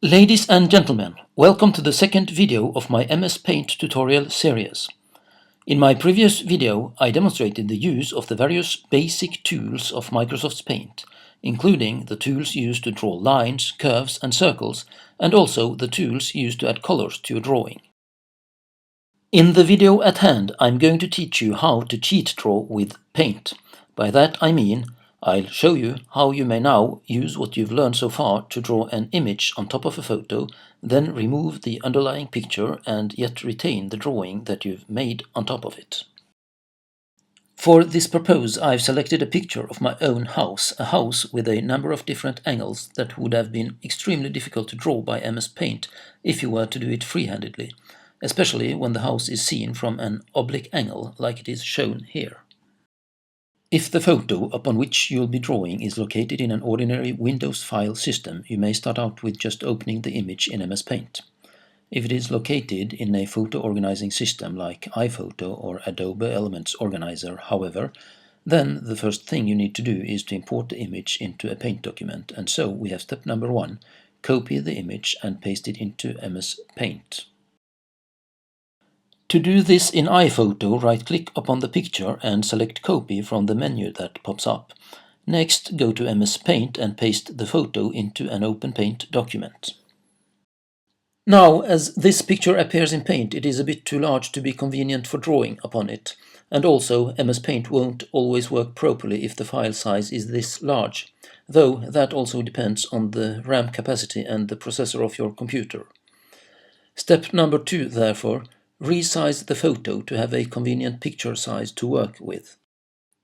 Ladies and gentlemen, welcome to the second video of my MS Paint tutorial series. In my previous video, I demonstrated the use of the various basic tools of Microsoft's Paint, including the tools used to draw lines, curves and circles, and also the tools used to add colors to your drawing. In the video at hand, I'm going to teach you how to cheat draw with Paint. By that I mean I'll show you how you may now use what you've learned so far to draw an image on top of a photo, then remove the underlying picture and yet retain the drawing that you've made on top of it. For this purpose, I've selected a picture of my own house, a house with a number of different angles that would have been extremely difficult to draw by MS Paint if you were to do it freehandedly, especially when the house is seen from an oblique angle like it is shown here. If the photo upon which you'll be drawing is located in an ordinary Windows file system, you may start out with just opening the image in MS Paint. If it is located in a photo organizing system like iPhoto or Adobe Elements Organizer, however, then the first thing you need to do is to import the image into a Paint document, and so we have step number 1, copy the image and paste it into MS Paint. To do this in iPhoto, right-click upon the picture and select Copy from the menu that pops up. Next, go to MS Paint and paste the photo into an open Paint document. Now, as this picture appears in Paint, it is a bit too large to be convenient for drawing upon it, and also MS Paint won't always work properly if the file size is this large, though that also depends on the RAM capacity and the processor of your computer. Step number 2, therefore, resize the photo to have a convenient picture size to work with.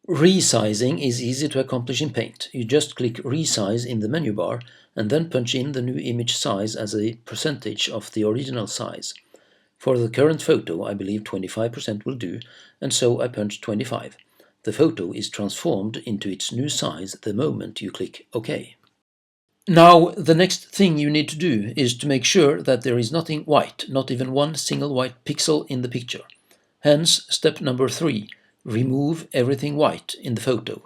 Resizing is easy to accomplish in Paint. You just click Resize in the menu bar and then punch in the new image size as a percentage of the original size. For the current photo, I believe 25% will do, and so I punch 25. The photo is transformed into its new size the moment you click OK. Now, the next thing you need to do is to make sure that there is nothing white, not even one single white pixel in the picture. Hence, step number 3, remove everything white in the photo.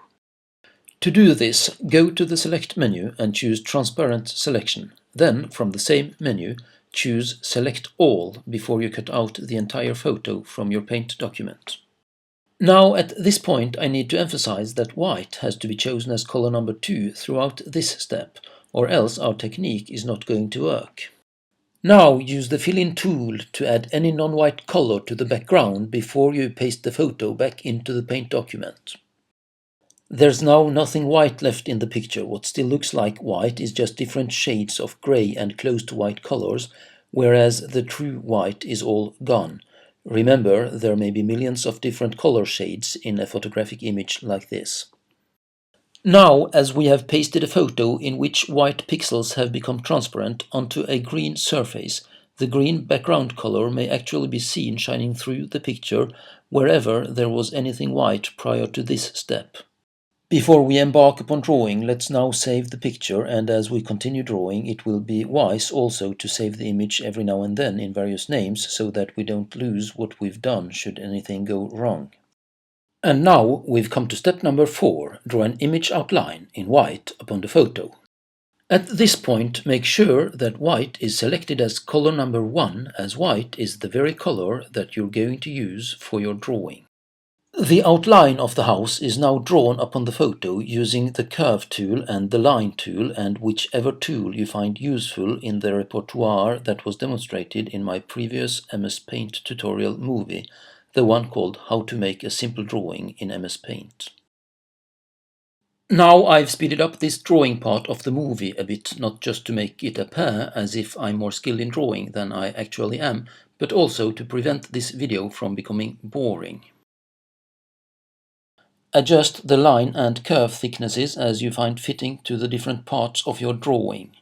To do this, go to the Select menu and choose Transparent Selection. Then, from the same menu, choose Select All before you cut out the entire photo from your Paint document. Now, at this point, I need to emphasize that white has to be chosen as color number 2 throughout this step, or else our technique is not going to work. Now use the Fill-in tool to add any non-white color to the background before you paste the photo back into the Paint document. There's now nothing white left in the picture. What still looks like white is just different shades of gray and close to white colors, whereas the true white is all gone. Remember, there may be millions of different color shades in a photographic image like this. Now, as we have pasted a photo in which white pixels have become transparent onto a green surface, the green background color may actually be seen shining through the picture wherever there was anything white prior to this step. Before we embark upon drawing, let's now save the picture, and as we continue drawing, it will be wise also to save the image every now and then in various names so that we don't lose what we've done should anything go wrong. And now we've come to step number 4, draw an image outline in white upon the photo. At this point, make sure that white is selected as color number 1, as white is the very color that you're going to use for your drawing. The outline of the house is now drawn upon the photo using the Curve tool and the Line tool, and whichever tool you find useful in the repertoire that was demonstrated in my previous MS Paint tutorial movie, the one called How to Make a Simple Drawing in MS Paint. Now I've speeded up this drawing part of the movie a bit, not just to make it appear as if I'm more skilled in drawing than I actually am, but also to prevent this video from becoming boring. Adjust the line and curve thicknesses as you find fitting to the different parts of your drawing.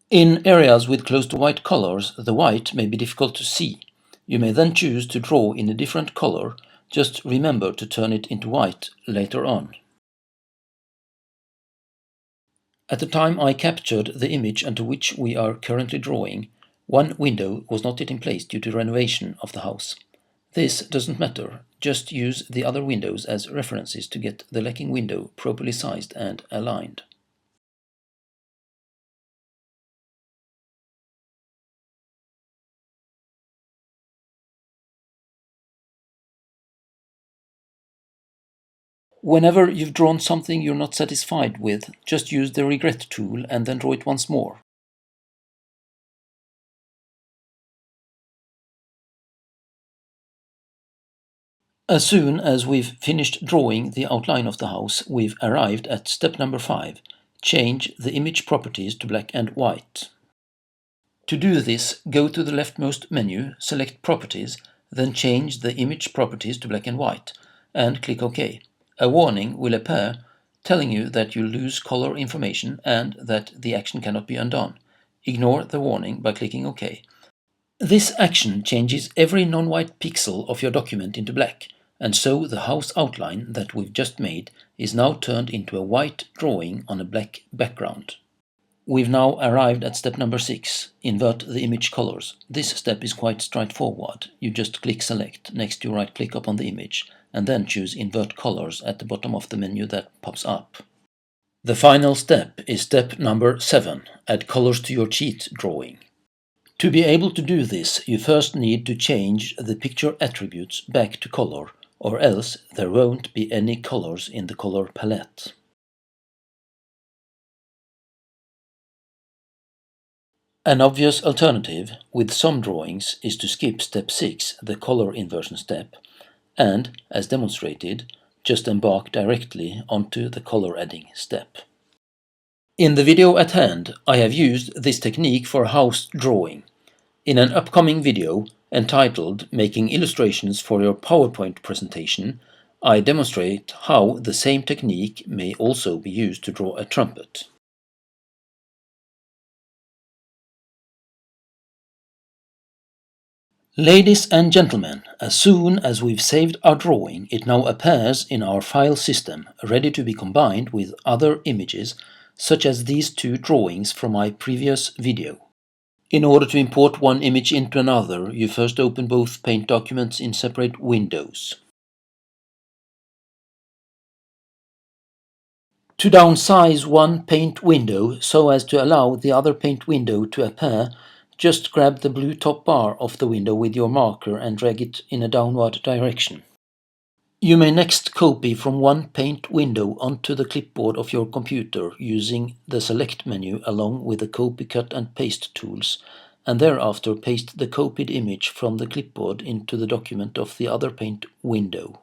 In areas with close to white colors, the white may be difficult to see. You may then choose to draw in a different color. Just remember to turn it into white later on. At the time I captured the image onto which we are currently drawing, one window was not yet in place due to renovation of the house. This doesn't matter, just use the other windows as references to get the lacking window properly sized and aligned. Whenever you've drawn something you're not satisfied with, just use the regret tool and then draw it once more. As soon as we've finished drawing the outline of the house, we've arrived at step number 5, change the image properties to black and white. To do this, go to the leftmost menu, select Properties, then change the image properties to black and white, and click OK. A warning will appear telling you that you'll lose color information and that the action cannot be undone. Ignore the warning by clicking OK. This action changes every non-white pixel of your document into black, and so the house outline that we've just made is now turned into a white drawing on a black background. We've now arrived at step number 6, invert the image colors. This step is quite straightforward. You just click Select next to right-click upon the image, and then choose Invert Colors at the bottom of the menu that pops up. The final step is step number 7, add colors to your cheat drawing. To be able to do this, you first need to change the picture attributes back to color, or else there won't be any colors in the color palette. An obvious alternative with some drawings is to skip step 6, the color inversion step, and, as demonstrated, just embark directly onto the color adding step. In the video at hand, I have used this technique for house drawing. In an upcoming video, entitled Making Illustrations for Your PowerPoint Presentation, I demonstrate how the same technique may also be used to draw a trumpet. Ladies and gentlemen, as soon as we've saved our drawing, it now appears in our file system, ready to be combined with other images, such as these two drawings from my previous video. In order to import one image into another, you first open both Paint documents in separate windows. To downsize one Paint window so as to allow the other Paint window to appear, just grab the blue top bar of the window with your marker and drag it in a downward direction. You may next copy from one Paint window onto the clipboard of your computer using the Select menu along with the Copy, Cut and Paste tools, and thereafter paste the copied image from the clipboard into the document of the other Paint window.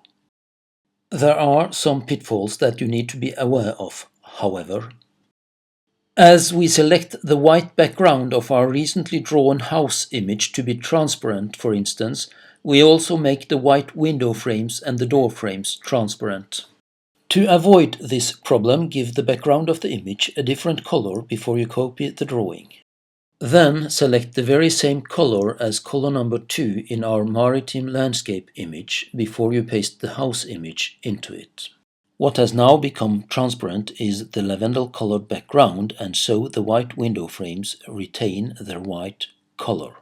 There are some pitfalls that you need to be aware of, however. As we select the white background of our recently drawn house image to be transparent, for instance, we also make the white window frames and the door frames transparent. To avoid this problem, give the background of the image a different color before you copy the drawing. Then select the very same color as color number 2 in our maritime landscape image before you paste the house image into it. What has now become transparent is the lavender colored background, and so the white window frames retain their white color.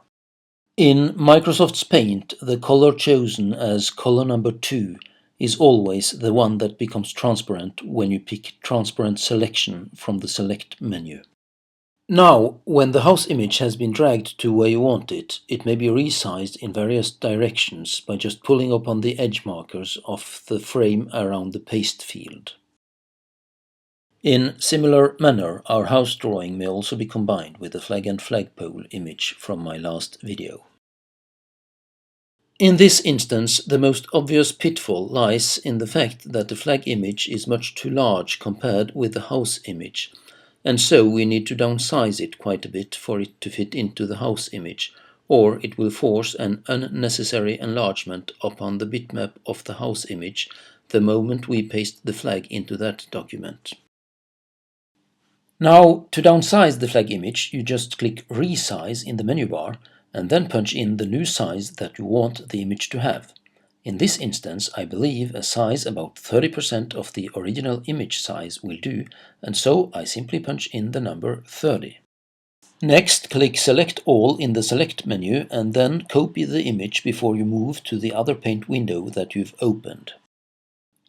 In Microsoft's Paint, the color chosen as color number 2 is always the one that becomes transparent when you pick Transparent Selection from the Select menu. Now, when the house image has been dragged to where you want it, it may be resized in various directions by just pulling upon the edge markers of the frame around the paste field. In similar manner, our house drawing may also be combined with the flag and flagpole image from my last video. In this instance, the most obvious pitfall lies in the fact that the flag image is much too large compared with the house image, and so we need to downsize it quite a bit for it to fit into the house image, or it will force an unnecessary enlargement upon the bitmap of the house image the moment we paste the flag into that document. Now, to downsize the flag image, you just click Resize in the menu bar and then punch in the new size that you want the image to have. In this instance, I believe a size about 30% of the original image size will do, and so I simply punch in the number 30. Next, click Select All in the Select menu and then copy the image before you move to the other paint window that you've opened.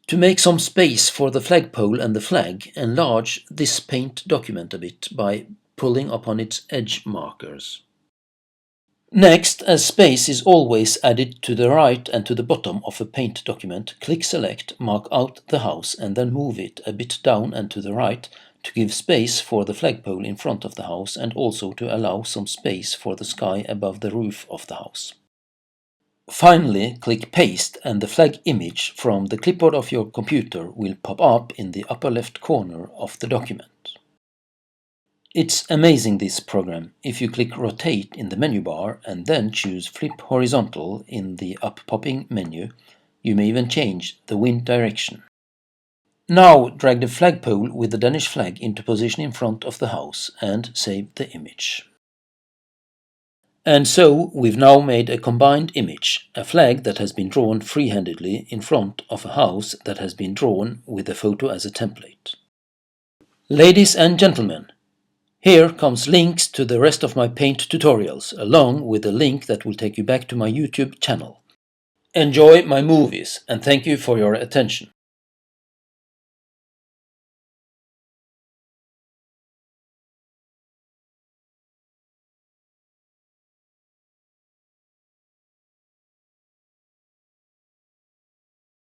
To make some space for the flagpole and the flag, enlarge this paint document a bit by pulling upon its edge markers. Next, as space is always added to the right and to the bottom of a paint document, click Select, mark out the house and then move it a bit down and to the right to give space for the flagpole in front of the house and also to allow some space for the sky above the roof of the house. Finally, click Paste and the flag image from the clipboard of your computer will pop up in the upper left corner of the document. It's amazing, this program. If you click Rotate in the menu bar and then choose Flip Horizontal in the up-popping menu, you may even change the wind direction. Now drag the flagpole with the Danish flag into position in front of the house and save the image. And so we've now made a combined image, a flag that has been drawn freehandedly in front of a house that has been drawn with the photo as a template. Ladies and gentlemen, here comes links to the rest of my paint tutorials, along with a link that will take you back to my YouTube channel. Enjoy my movies, and thank you for your attention.